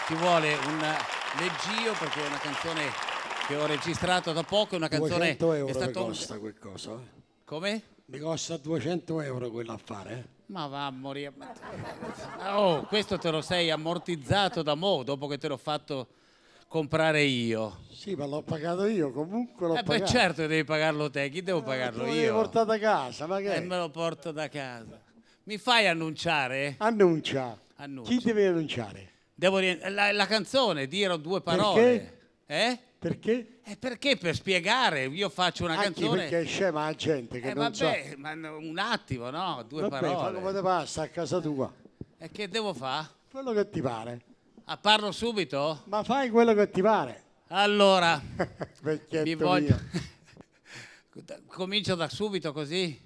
Ci vuole un leggio perché è una canzone che ho registrato da poco, è una canzone 200 euro è stato mi costa quel coso. Come? Mi costa 200 euro quell'affare. Ma va a morire. Oh, questo te lo sei ammortizzato da mo', dopo che te l'ho fatto comprare io. Sì, ma l'ho pagato io, comunque l'ho pagato. Beh, certo che devi pagarlo te, chi devo pagarlo Te lo io? devi portato a casa, ma che è? Me lo porto da casa. Mi fai annunciare? Annuncia. Annuncia. Chi deve annunciare? Devo la canzone, dire due parole. Perché? Perché? Perché per spiegare, io faccio una canzone. Perché è scema la gente che non vabbè, sa. ma un attimo, no? Due Vabbè, fa parole. come te passa a casa tua. E che devo fare? Quello che ti pare. Parlo subito? Ma fai quello che ti pare. Allora, Vecchietto mi voglio... mio. Comincio da subito così?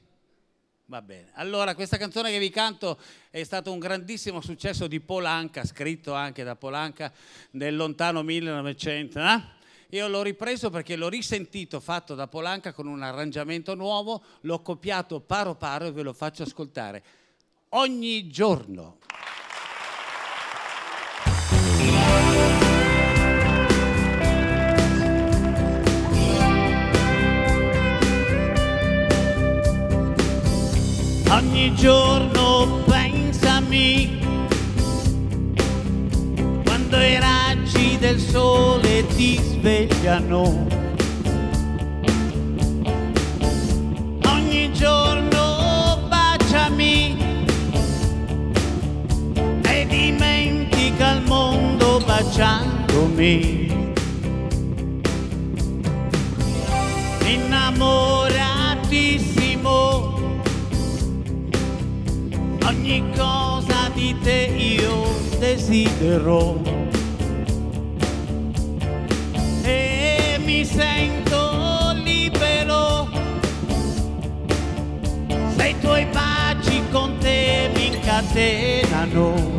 Va bene. Allora, questa canzone che vi canto è stato un grandissimo successo di Paul Anka, scritto anche da Paul Anka nel lontano 1900. Io l'ho ripreso perché l'ho risentito fatto da Paul Anka con un arrangiamento nuovo, l'ho copiato paro paro e ve lo faccio ascoltare. Ogni giorno. Ogni giorno pensami, quando i raggi del sole ti svegliano. Ogni giorno baciami e dimentica il mondo baciandomi. Innamoratissimo, ogni cosa di te io desidero e mi sento libero se i tuoi baci con te mi incatenano.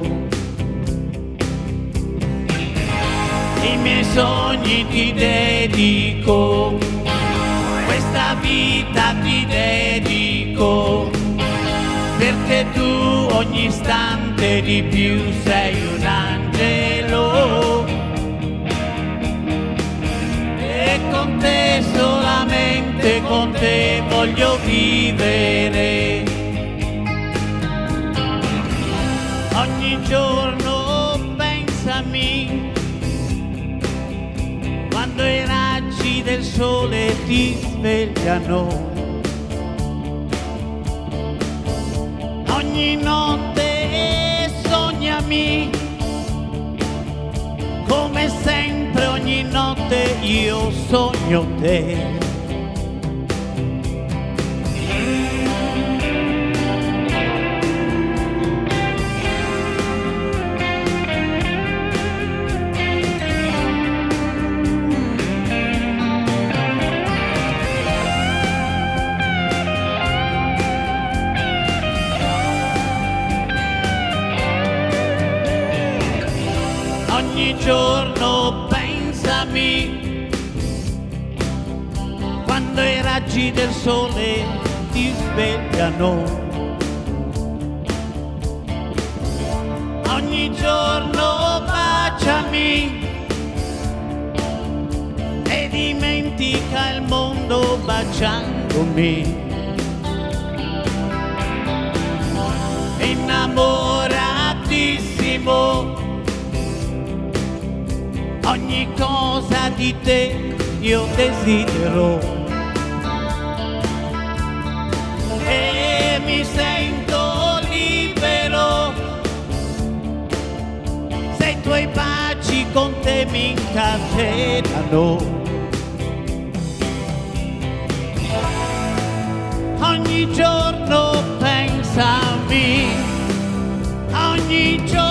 I miei sogni ti dedico, questa vita ti dedico, perché tu ogni istante di più sei un angelo e con te, solamente con te voglio vivere. Ogni giorno pensami, quando i raggi del sole ti svegliano. Ogni notte sognami, come sempre ogni notte io sogno te. Ogni giorno pensami, quando i raggi del sole ti svegliano. Ogni giorno baciami e dimentica il mondo baciandomi. Innamoratissimo, ogni cosa di te io desidero e mi sento libero se i tuoi baci con te mi incatenano. Ogni giorno pensami, ogni giorno